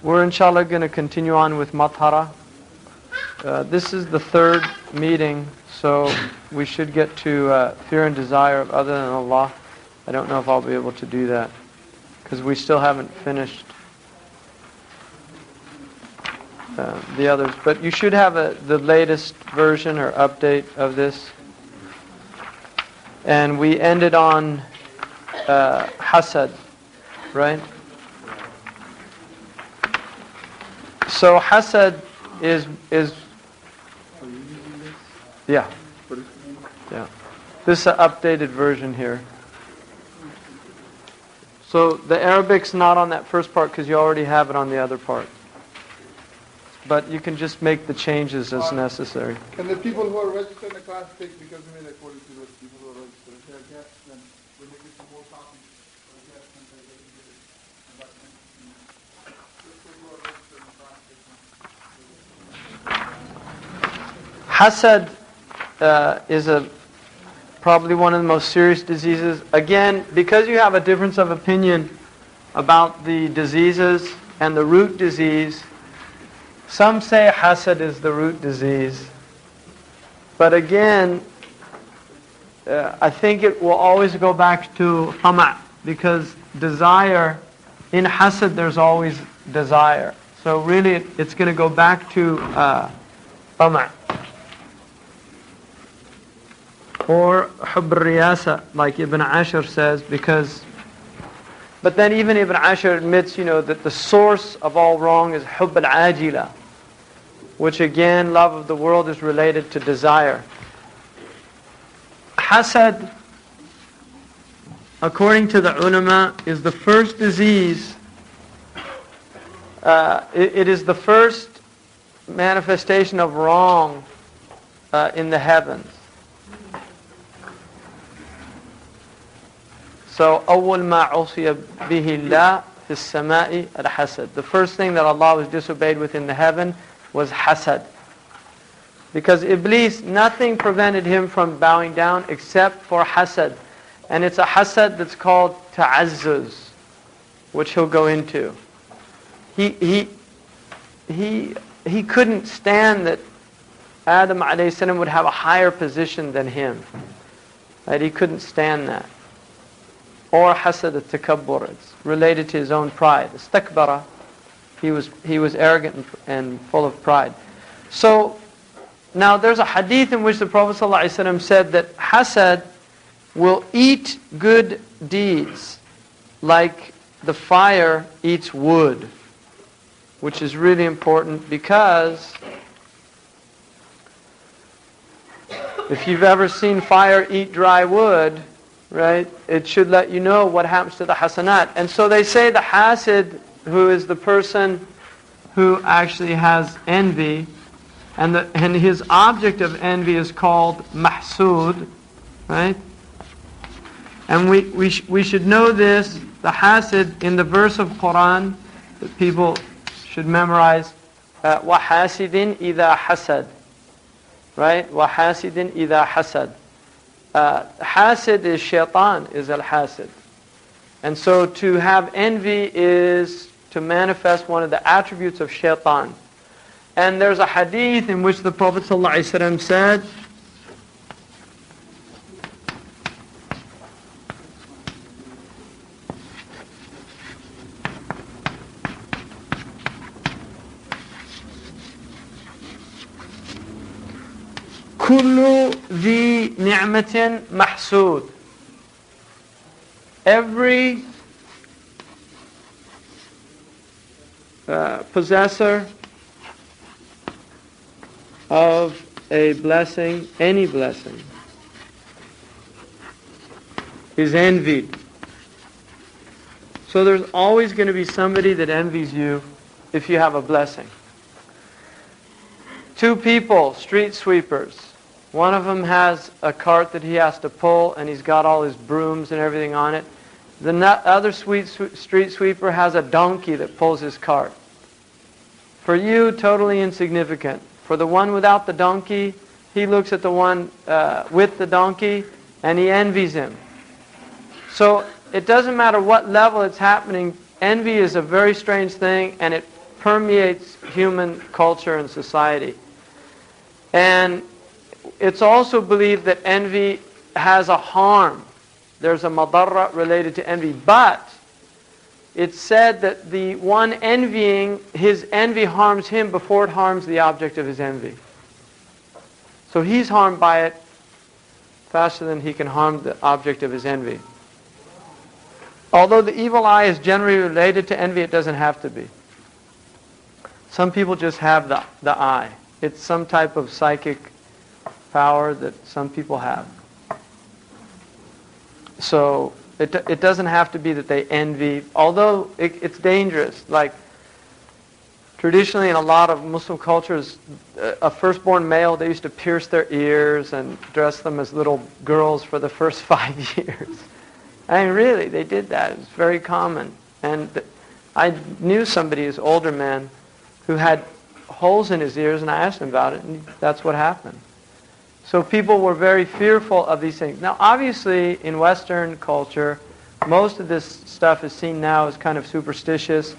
We're inshallah going to continue on with Mathara. This is the third meeting, so we should get to fear and desire of other than Allah. I don't know if I'll be able to do that, because we still haven't finished the others. But you should have the latest version or update of this. And we ended on hasad, right? So hasad is yeah. This is an updated version here. So the Arabic's not on that first part because you already have it on the other part. But you can just make the changes as necessary. Can the people who are registered in the class take, because we made according to those people who are registered, if they are guests, then we make it some more copies for guests and they get it. Just people who are registered in the class take Hasad is probably one of the most serious diseases. Again, because you have a difference of opinion about the diseases and the root disease, some say hasad is the root disease. But again, I think it will always go back to tama', because desire, in hasad there's always desire. So really it's going to go back to tama'. Or hubb riyasa, like Ibn Ashur says, but then even Ibn Ashur admits, that the source of all wrong is hubb al-ajila, which again, love of the world is related to desire. Hasad, according to the ulama, is the first disease. It is the first manifestation of wrong in the heavens. So, أول ما عصي به الله في السماء الحسد. The first thing that Allah was disobeyed with in the heaven was hasad. Because Iblis, nothing prevented him from bowing down except for hasad. And it's a hasad that's called ta'azzuz, which he'll go into. He couldn't stand that Adam alayhi salam would have a higher position than him. Right? He couldn't stand that. Or hasad al-takabbur, it's related to his own pride. Istakbara, he was arrogant and full of pride. So, now there's a hadith in which the Prophet ﷺ said that hasad will eat good deeds like the fire eats wood, which is really important because if you've ever seen fire eat dry wood, right, it should let you know what happens to the hasanat. And so they say the hasid, who is the person who actually has envy, and his object of envy is called mahsud, right? And we should know this, the hasid, in the verse of Quran that people should memorize, وَحَاسِدٍ إِذَا حَسَدٍ, right? وَحَاسِدٍ إِذَا حَسَدٍ. Hasid is shaitan, is al-hasid. And so to have envy is to manifest one of the attributes of shaitan. And there's a hadith in which the Prophet ﷺ said, كُلُّ ذِي نِعْمَةٍ مَحْسُودٍ. Every possessor of a blessing, any blessing, is envied. So there's always going to be somebody that envies you if you have a blessing. Two people, street sweepers. One of them has a cart that he has to pull and he's got all his brooms and everything on it. The other street sweeper has a donkey that pulls his cart. For you, totally insignificant. For the one without the donkey, he looks at the one with the donkey and he envies him. So it doesn't matter what level it's happening. Envy is a very strange thing, and permeates human culture and society. And it's also believed that envy has a harm. There's a madarra related to envy. But it's said that the one envying, his envy harms him before it harms the object of his envy. So he's harmed by it faster than he can harm the object of his envy. Although the evil eye is generally related to envy, it doesn't have to be. Some people just have the eye. It's some type of psychic power that some people have. So it doesn't have to be that they envy, although it's dangerous. Like traditionally in a lot of Muslim cultures, a firstborn male, they used to pierce their ears and dress them as little girls for the first 5 years. I mean, really, they did that. It was very common. And I knew somebody, an older man, who had holes in his ears, and I asked him about it, and that's what happened. So people were very fearful of these things. Now, obviously, in Western culture, most of this stuff is seen now as kind of superstitious.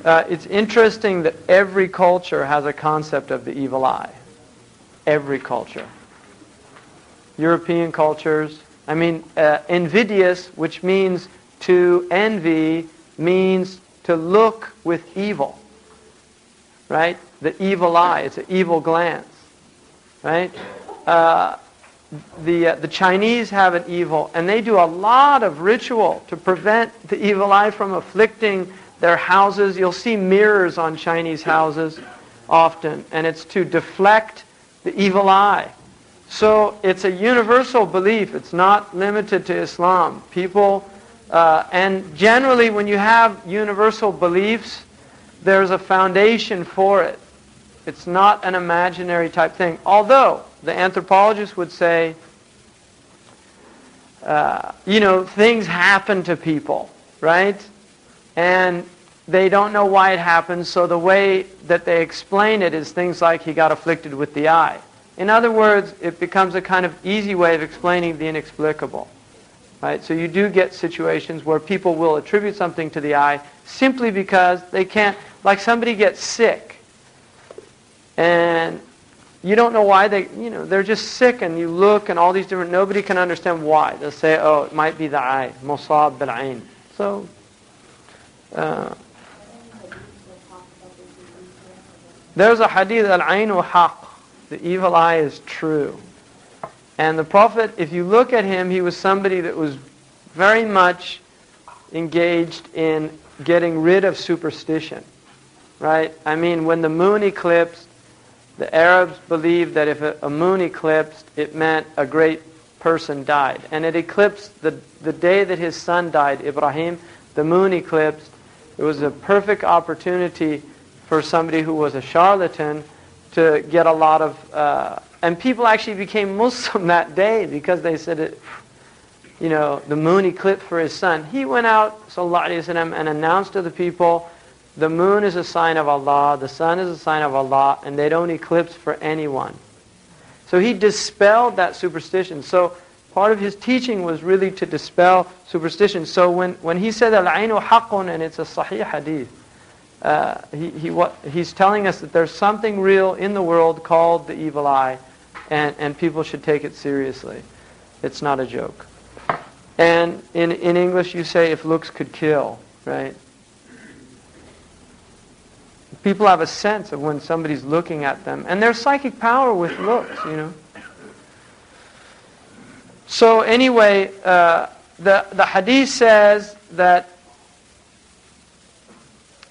It's interesting that every culture has a concept of the evil eye. Every culture. European cultures. I mean, invidious, which means to envy, means to look with evil. Right? The evil eye. It's an evil glance. Right? The Chinese have an evil, and they do a lot of ritual to prevent the evil eye from afflicting their houses. You'll see mirrors on Chinese houses often, and it's to deflect the evil eye. So it's a universal belief. It's not limited to Islam. People, and generally when you have universal beliefs, there's a foundation for it. It's not an imaginary type thing. Although the anthropologists would say, things happen to people, right? And they don't know why it happens, so the way that they explain it is things like he got afflicted with the eye. In other words, it becomes a kind of easy way of explaining the inexplicable. Right? So you do get situations where people will attribute something to the eye simply because they can't, like somebody gets sick. And you don't know why they're just sick, and you look and all these different, nobody can understand why. They'll say, oh, it might be the eye, musab bil-ayn. So, there's a hadith, al-aynu haqq, the evil eye is true. And the Prophet, if you look at him, he was somebody that was very much engaged in getting rid of superstition. Right? I mean, when the moon eclipsed, the Arabs believed that if a moon eclipsed, it meant a great person died. And it eclipsed the day that his son died, Ibrahim, the moon eclipsed. It was a perfect opportunity for somebody who was a charlatan to get a lot of... and people actually became Muslim that day because they said, the moon eclipsed for his son. He went out, sallallahu alaihi wasallam, and announced to the people, the moon is a sign of Allah, the sun is a sign of Allah, and they don't eclipse for anyone. So he dispelled that superstition. So part of his teaching was really to dispel superstition. So when he said al-aynu haqqun, and it's a sahih hadith, he's telling us that there's something real in the world called the evil eye, and people should take it seriously. It's not a joke. And in English you say, if looks could kill, right? People have a sense of when somebody's looking at them. And there's psychic power with looks, So anyway, the hadith says that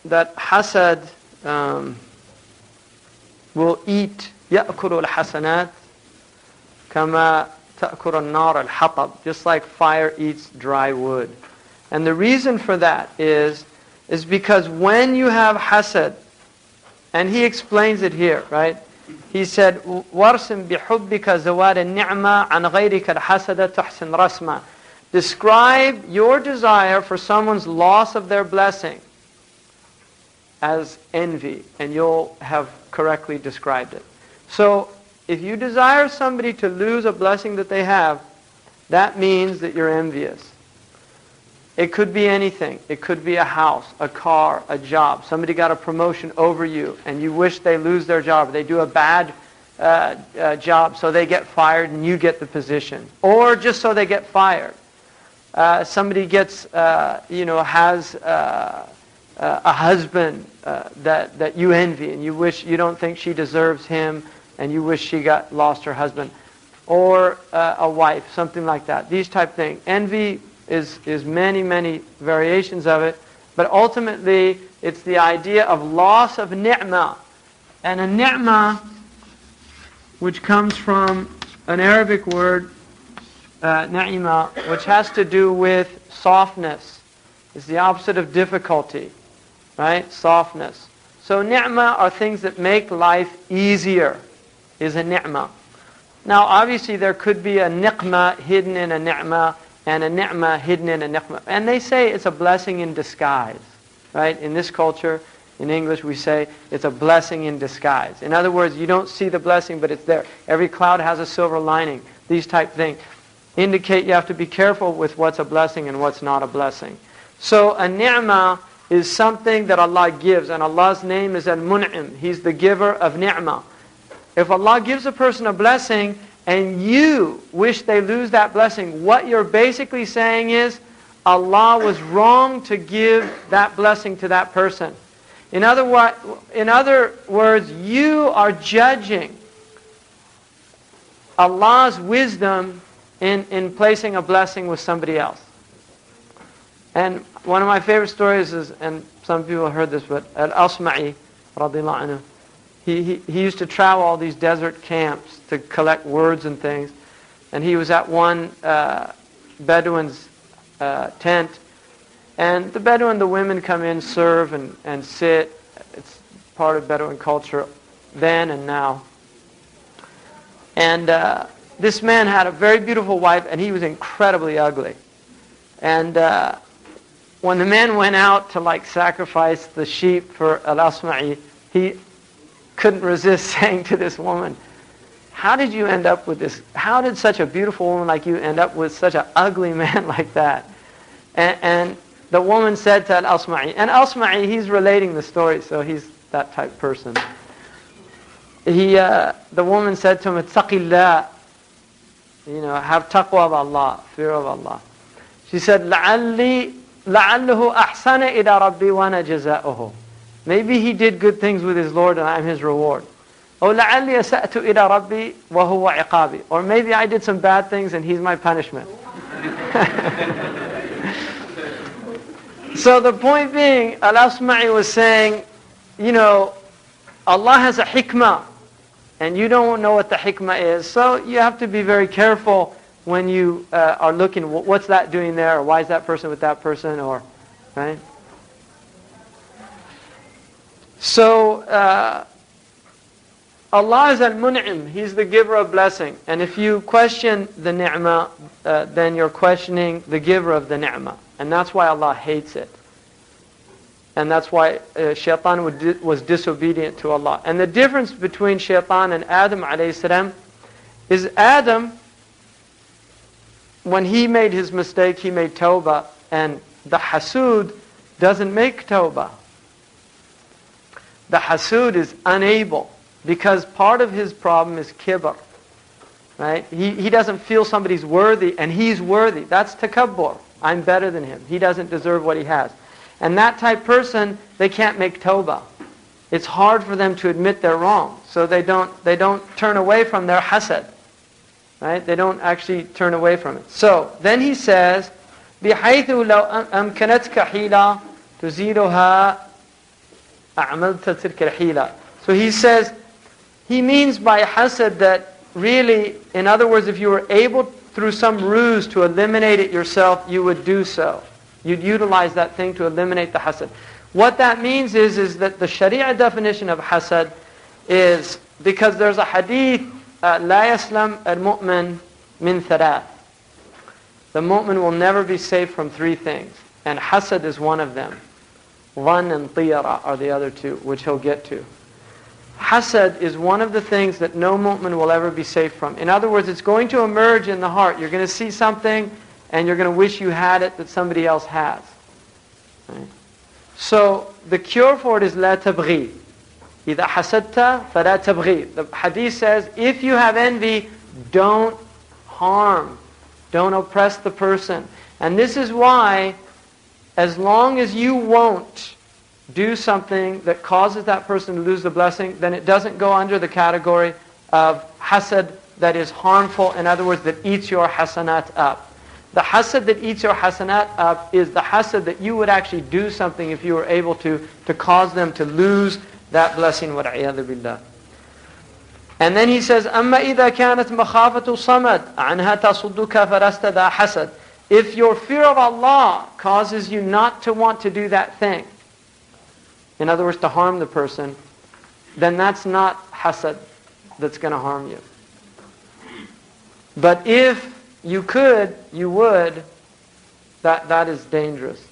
hasad will eat يأكل الحسنات كما تأكل النار الحطب, just like fire eats dry wood. And the reason for that is because when you have hasad, and he explains it here, right? He said, وَارْسِمْ بِحُبِّكَ زَوَادَ النِّعْمَةِ عَنْ غَيْرِكَ الْحَسَدَ تُحْسِنْ رَسْمًا. Describe your desire for someone's loss of their blessing as envy, and you'll have correctly described it. So, if you desire somebody to lose a blessing that they have, that means that you're envious. It could be anything. It could be a house, a car, a job. Somebody got a promotion over you and you wish they lose their job. They do a bad job so they get fired and you get the position. Or just so they get fired. Somebody gets, has a husband that you envy and you don't think she deserves him and you wish she lost her husband. Or a wife, something like that. These type things. Envy is many, many variations of it. But ultimately, it's the idea of loss of ni'mah. And a ni'mah, which comes from an Arabic word, na'ima, which has to do with softness. It's the opposite of difficulty, right? Softness. So ni'mah are things that make life easier, is a ni'mah. Now obviously there could be a niqmah hidden in a ni'mah, and a ni'mah hidden in a niqmah. And they say it's a blessing in disguise, right? In this culture, in English we say it's a blessing in disguise. In other words, you don't see the blessing, but it's there. Every cloud has a silver lining. These type things indicate you have to be careful with what's a blessing and what's not a blessing. So a ni'mah is something that Allah gives, and Allah's name is al-mun'im. He's the giver of ni'mah. If Allah gives a person a blessing and you wish they lose that blessing, what you're basically saying is Allah was wrong to give that blessing to that person. In other words, you are judging Allah's wisdom in placing a blessing with somebody else. And one of my favorite stories is, and some people have heard this, but Al-Asma'i, radiyallahu anhu, he used to travel all these desert camps to collect words and things. And he was at one Bedouin's tent. And the Bedouin, the women come in, serve and sit. It's part of Bedouin culture then and now. And this man had a very beautiful wife, and he was incredibly ugly. And when the man went out to sacrifice the sheep for Al-Asma'i, he couldn't resist saying to this woman, how did you end up with this? How did such a beautiful woman like you end up with such an ugly man like that? And the woman said to Al-Asma'i, and Al-Asma'i, he's relating the story, so he's that type of person. The woman said to him, "Ittaqillah," have taqwa of Allah, fear of Allah. She said, لَعَلَّهُ أَحْسَنَ إِلَى رَبِّي وَأَنَا جَزَاؤُهُ. Maybe he did good things with his Lord and I'm his reward. Or لَعَلِّي أَسَأْتُ إِلَى رَبِّي وَهُوَ عِقَابِي. Or maybe I did some bad things and he's my punishment. So the point being, Al-Asma'i was saying, Allah has a hikmah, and you don't know what the hikmah is. So you have to be very careful when you are looking, what's that doing there, or why is that person with that person, or, right? So, Allah is al-mun'im. He's the giver of blessing. And if you question the ni'mah, then you're questioning the giver of the ni'mah. And that's why Allah hates it. And that's why shaitan was disobedient to Allah. And the difference between shaitan and Adam alayhi salam is Adam, when he made his mistake, he made tawbah. And the hasud doesn't make tawbah. The hasud is unable, because part of his problem is kibr. Right? He doesn't feel somebody's worthy, and he's worthy. That's takabbur. I'm better than him. He doesn't deserve what he has. And that type person, they can't make tawbah. It's hard for them to admit they're wrong. So they don't turn away from their hasad. Right? They don't actually turn away from it. So then he says, بِحَيْثُ لَوْ أَمْكَنَتْكَ حِيلًا تُزِيلُهَا أَعْمَلْتَ تِلْكَ الْحِيلًا. So he says, he means by hasad that really, in other words, if you were able through some ruse to eliminate it yourself, you would do so. You'd utilize that thing to eliminate the hasad. What that means is that the Sharia definition of hasad is, because there's a hadith, لا يسلم المؤمن من ثلاث. The mu'min will never be safe from three things. And hasad is one of them. Dhan and tiyara are the other two, which he'll get to. Hasad is one of the things that no mu'min will ever be safe from. In other words, it's going to emerge in the heart. You're going to see something and you're going to wish you had it that somebody else has. Right? So the cure for it is لا تبغي. إذا حسدت فلا تبغي. The hadith says, if you have envy, don't harm. Don't oppress the person. And this is why, as long as you won't do something that causes that person to lose the blessing, then it doesn't go under the category of hasad that is harmful. In other words, that eats your hasanat up. The hasad that eats your hasanat up is the hasad that you would actually do something if you were able to cause them to lose that blessing. وَالْعِيَاذُ بِاللَّهِ. And then he says, أَمَّا إِذَا كَانَتْ مَخَافَةُ صَمَدْ عَنْهَا تَصُدُّكَ فَرَسْتَ ذَا حَسَدْ. If your fear of Allah causes you not to want to do that thing, in other words, to harm the person, then that's not hasad that's going to harm you. But if you could, you would, that is dangerous.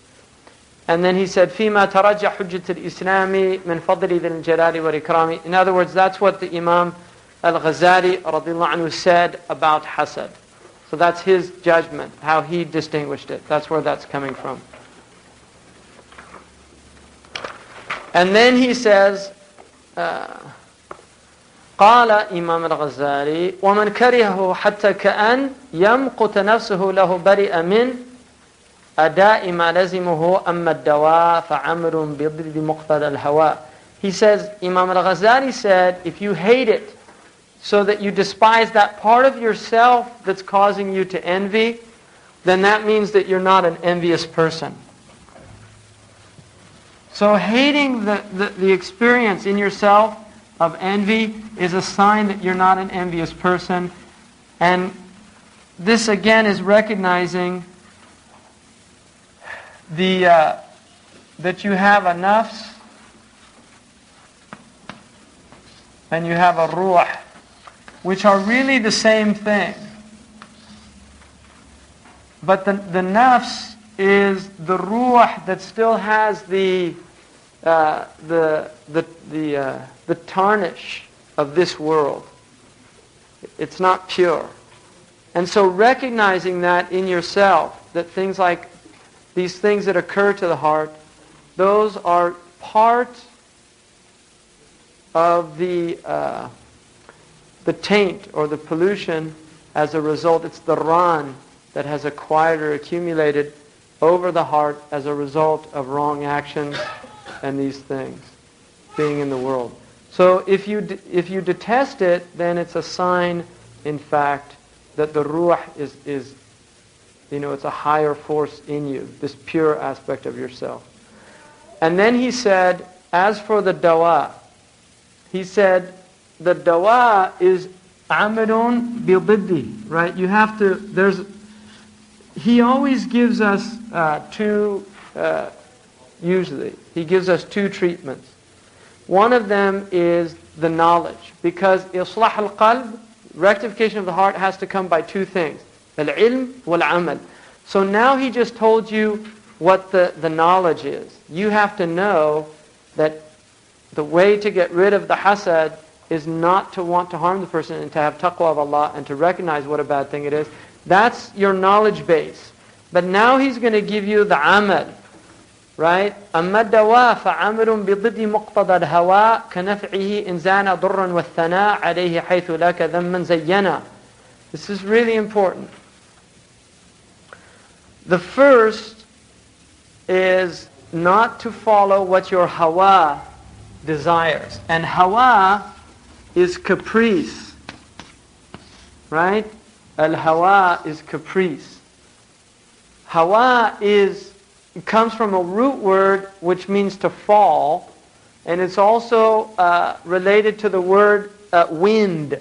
And then he said, فِيمَا تَرَجَّ حُجَّةِ الْإِسْلَامِ مِنْ فَضْلِ ذِي الْجَلَالِ وَالْإِكْرَامِ. In other words, that's what the Imam al-Ghazali radiallahu anhu said about hasad. So that's his judgment, how he distinguished it. That's where that's coming from. And then he says, قال إمام الغزالي ومن كرهه حتى كأن يمقت نفسه له برئ من أداء ما لزمه أما الدواء فعمر بضد مقتضى الهوى. He says, Imam al-Ghazali said, if you hate it so that you despise that part of yourself that's causing you to envy, then that means that you're not an envious person. So hating the experience in yourself of envy is a sign that you're not an envious person. And this again is recognizing that you have a nafs and you have a ruh, which are really the same thing. But the nafs is the ruh that still has the tarnish of this world. It's not pure. And so recognizing that in yourself, that things like these things that occur to the heart, those are part of the taint or the pollution as a result. It's the ran that has acquired or accumulated over the heart as a result of wrong actions and these things being in the world. So if you detest it, then it's a sign, in fact, that the ruh is it's a higher force in you, this pure aspect of yourself. And then he said, as for the dawa, he said, the dawa is amalun bididdi, right? You have to, he always gives us usually, he gives us two treatments. One of them is the knowledge, because islah al-qalb, rectification of the heart, has to come by two things, al-ilm wal-amal. So now he just told you what the knowledge is. You have to know that the way to get rid of the hasad is not to want to harm the person and to have taqwa of Allah and to recognize what a bad thing it is. That's your knowledge base. But now he's going to give you the amal. Right? أما الدواء فعمل بضد مقتضى الهوى كنفعه إن زان ضرا والثناء عليه حيث لك ذما زينا. This is really important. The first is not to follow what your hawa desires. And hawa is caprice. Right? Al-hawa is caprice. Hawa it comes from a root word which means to fall, and it's also related to the word wind,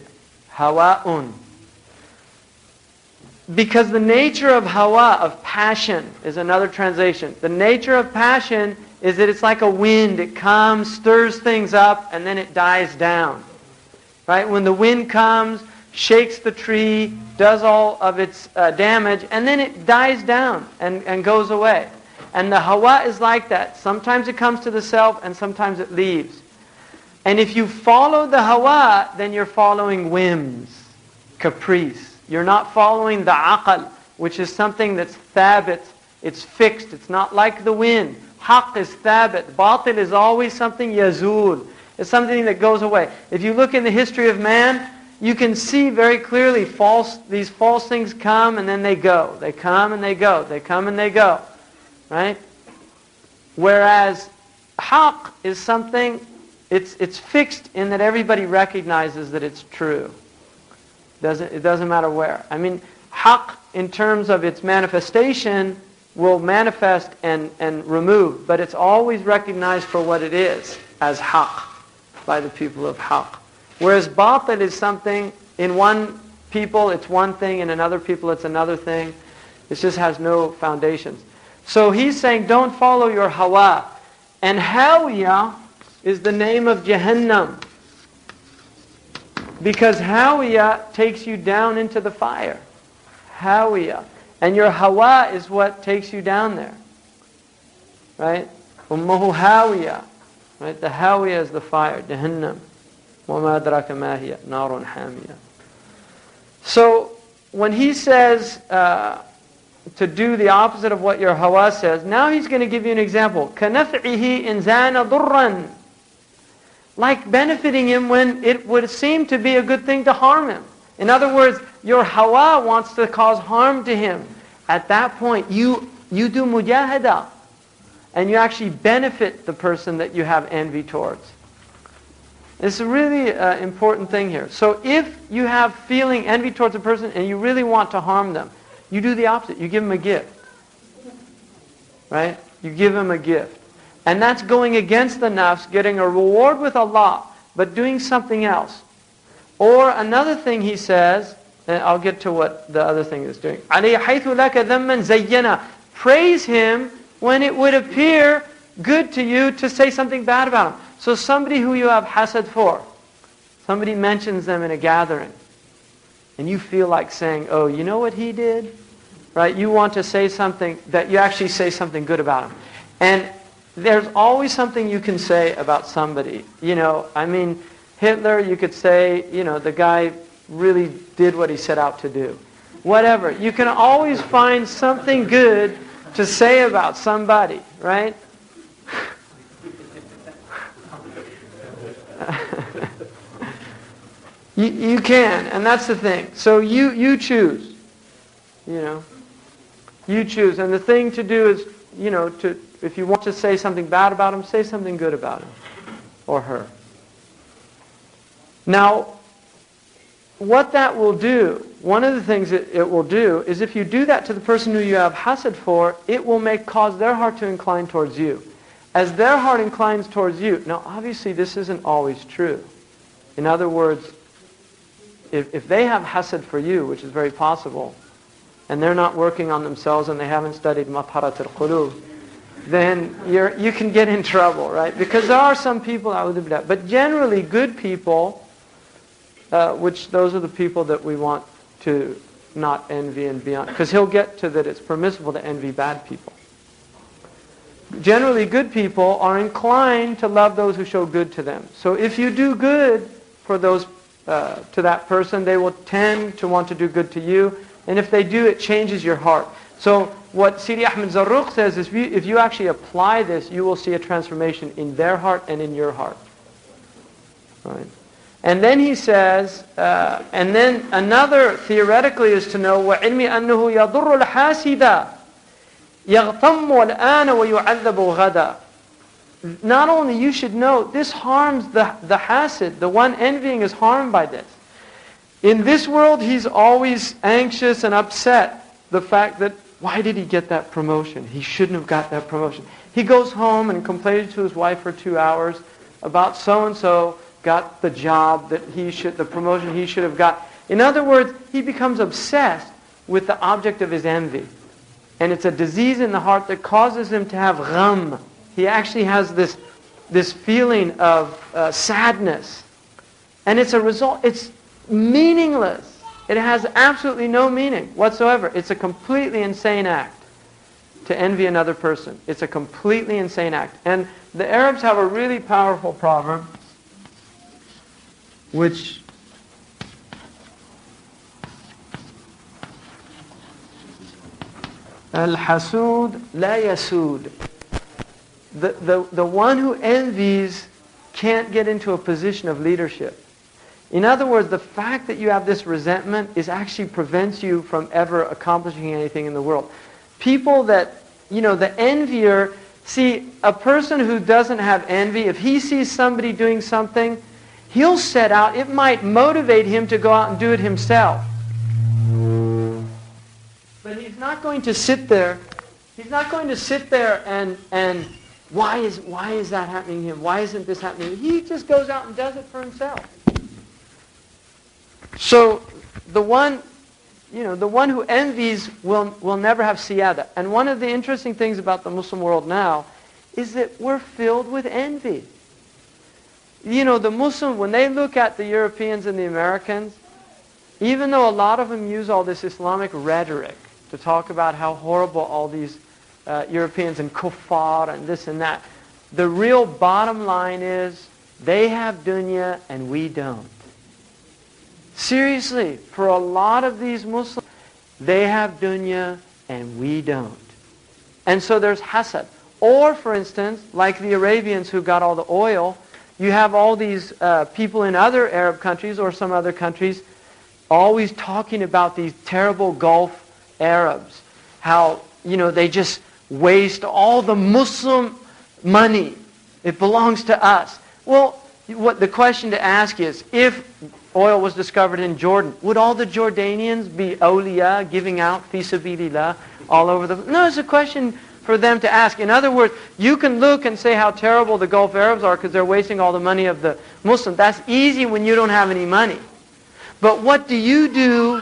hawa'un. Because the nature of hawa, of passion, is another translation. The nature of passion is that it's like a wind. It comes, stirs things up, and then it dies down. Right? When the wind comes, shakes the tree, does all of its damage, and then it dies down and goes away. And the hawa is like that. Sometimes it comes to the self and sometimes it leaves. And if you follow the hawa, then you're following whims, caprice. You're not following the aql. which is something that's thabit, it's fixed, it's not like the wind. Haqq is thabit. Batil is always something yazul. It's something that goes away. If you look in the history of man, you can see very clearly these false things come and then they go. They come and they go. They come and they go. Right? Whereas haqq is something, it's fixed in that everybody recognizes that it's true. It doesn't matter where. I mean, haqq in terms of its manifestation will manifest and remove, but it's always recognized for what it is, as haqq, by the people of haqq. Whereas batil is something, in one people it's one thing, in another people it's another thing. It just has no foundations. So he's saying, don't follow your hawa. And hawiya is the name of Jahannam. Because hawiya takes you down into the fire. Hawiya. And your hawa is what takes you down there. Right? Ummuhu hawiya. Right? The hawiya is the fire. Jahannam. وَمَا أَدْرَاكَ مَا هِيَ نَارٌ حَامِيَةٌ. So when he says to do the opposite of what your hawa says, now he's going to give you an example. كَنَفْعِهِ إِنْ زَانَ ضُرًّا. Like benefiting him when it would seem to be a good thing to harm him. In other words, your hawa wants to cause harm to him. At that point, you do mujahada. And you actually benefit the person that you have envy towards. It's a really important thing here. So if you have feeling envy towards a person and you really want to harm them, you do the opposite. You give them a gift. Right? You give them a gift. And that's going against the nafs, getting a reward with Allah, but doing something else. Or another thing he says, and I'll get to what the other thing is doing. عَلَيْهِ حَيْثُ لَكَ ذَمًّا زَيَّنَا. Praise him when it would appear good to you to say something bad about him. So somebody who you have hasad for, somebody mentions them in a gathering, and you feel like saying, oh, you know what he did? Right? You want to say something, that you actually say something good about him. And there's always something you can say about somebody. You know, I mean, Hitler, you could say, you know, the guy really did what he set out to do. Whatever. You can always find something good to say about somebody, right? You can, and that's the thing. So you choose. You know. You choose. And the thing to do is, you know, if you want to say something bad about him, say something good about him. Or her. Now, what that will do, one of the things it will do, is if you do that to the person who you have hasad for, it will cause their heart to incline towards you. As their heart inclines towards you, now obviously this isn't always true. In other words, if they have hasad for you, which is very possible, and they're not working on themselves and they haven't studied matharat al-Qulub, then you can get in trouble, right? Because there are some people, but generally good people, which those are the people that we want to not envy and beyond. Because he'll get to that it's permissible to envy bad people. Generally good people are inclined to love those who show good to them. So if you do good for those to that person, they will tend to want to do good to you. And if they do, it changes your heart. So what Sidi Ahmed Zarruq says is, if you actually apply this, you will see a transformation in their heart and in your heart. Right? And then he says, and then another theoretically is to know, وَعِلْمِ أَنَّهُ يَضُرُّ الْحَاسِدَ يَغْتَمُّ الْآنَ وَيُعَذَّبُ غَدًا. Not only you should know, this harms the hasid, the one envying is harmed by this. In this world, he's always anxious and upset. The fact that, why did he get that promotion? He shouldn't have got that promotion. He goes home and complains to his wife for 2 hours about so-and-so got the job that the promotion he should have got. In other words, he becomes obsessed with the object of his envy. And it's a disease in the heart that causes him to have gham. He actually has this feeling of sadness. And it's a result, it's meaningless. It has absolutely no meaning whatsoever. It's a completely insane act to envy another person. It's a completely insane act. And the Arabs have a really powerful proverb which Al-Hasud la yasud. The one who envies can't get into a position of leadership. In other words, the fact that you have this resentment is actually prevents you from ever accomplishing anything in the world. People that, the envier, see, a person who doesn't have envy, if he sees somebody doing something, he'll set out, it might motivate him to go out and do it himself. But he's not going to sit there, and why is that happening to him? Why isn't this happening to him? He just goes out and does it for himself. So the one who envies will never have siyada. And one of the interesting things about the Muslim world now is that we're filled with envy. The Muslim, when they look at the Europeans and the Americans, even though a lot of them use all this Islamic rhetoric to talk about how horrible all these Europeans and kuffar and this and that, the real bottom line is they have dunya and we don't. Seriously, for a lot of these Muslims, they have dunya and we don't. And so there's hasad. Or, for instance, like the Arabians who got all the oil, you have all these people in other Arab countries or some other countries always talking about these terrible Gulf Arabs. How, they just waste all the Muslim money. It belongs to us. Well, what the question to ask is, if oil was discovered in Jordan, would all the Jordanians be awliya, giving out fi sabilillah all over the... No, it's a question for them to ask. In other words, you can look and say how terrible the Gulf Arabs are because they're wasting all the money of the Muslims. That's easy when you don't have any money. But what do you do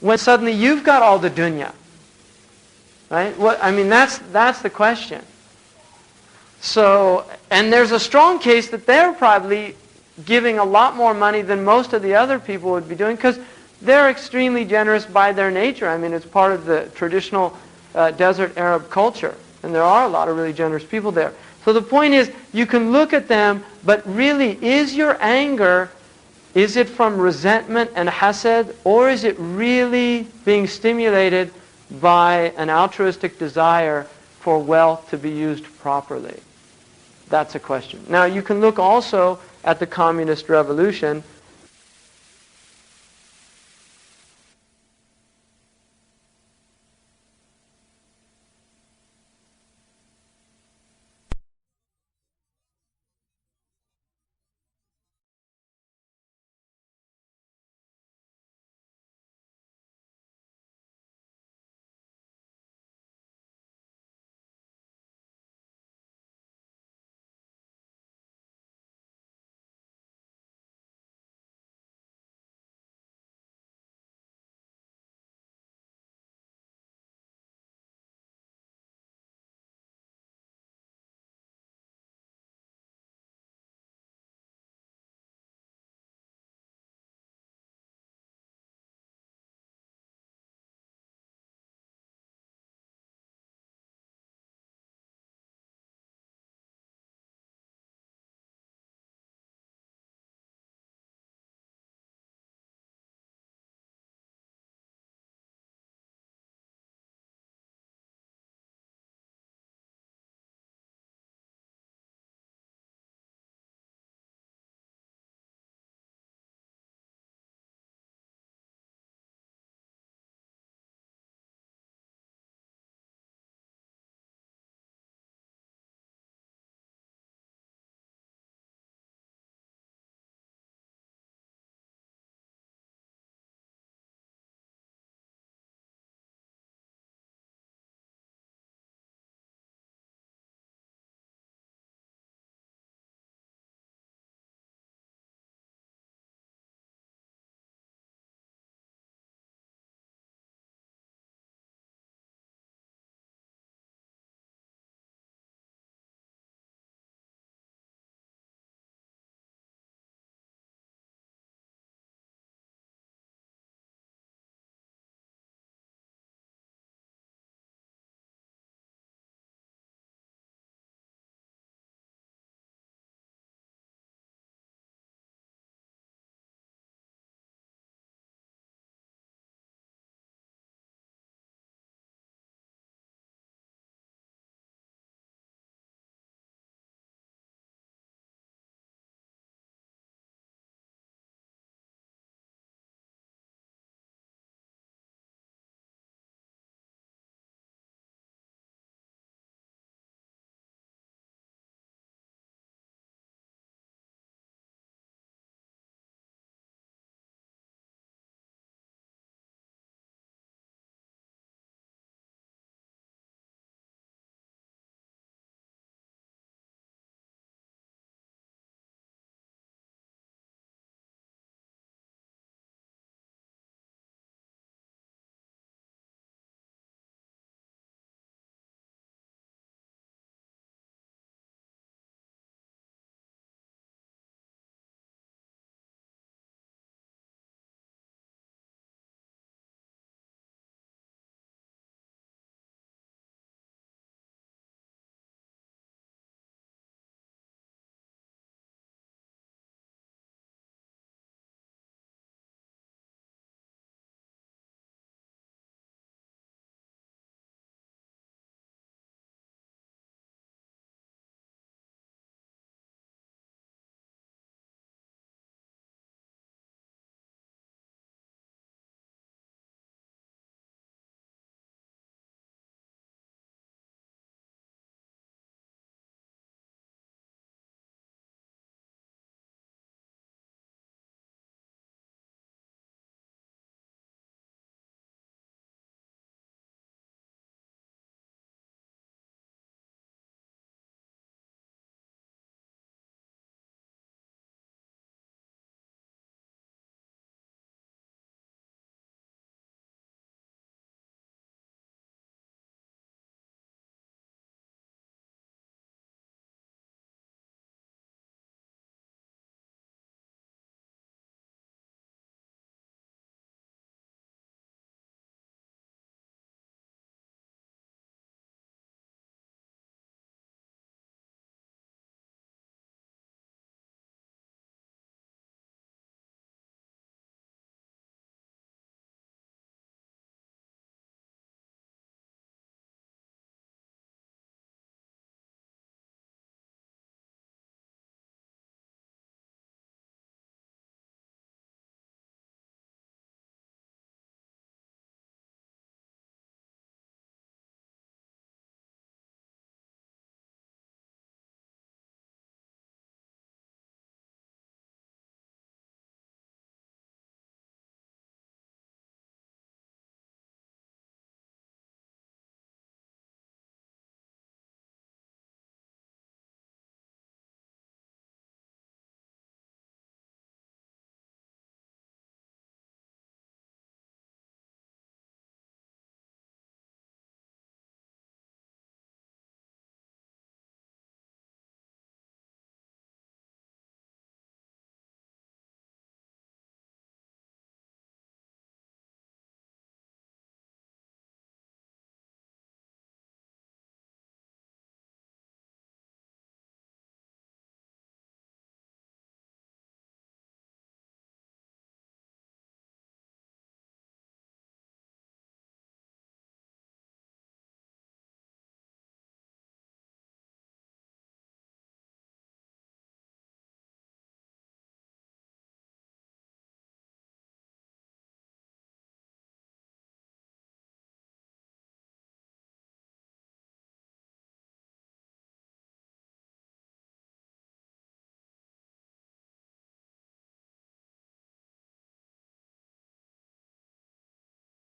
when suddenly you've got all the dunya? Right? That's the question. So, and there's a strong case that they're probably giving a lot more money than most of the other people would be doing because they're extremely generous by their nature. It's part of the traditional desert Arab culture. And there are a lot of really generous people there. So the point is, you can look at them, but really, is your anger, is it from resentment and hasad, or is it really being stimulated by an altruistic desire for wealth to be used properly? That's a question. Now, you can look also at the communist revolution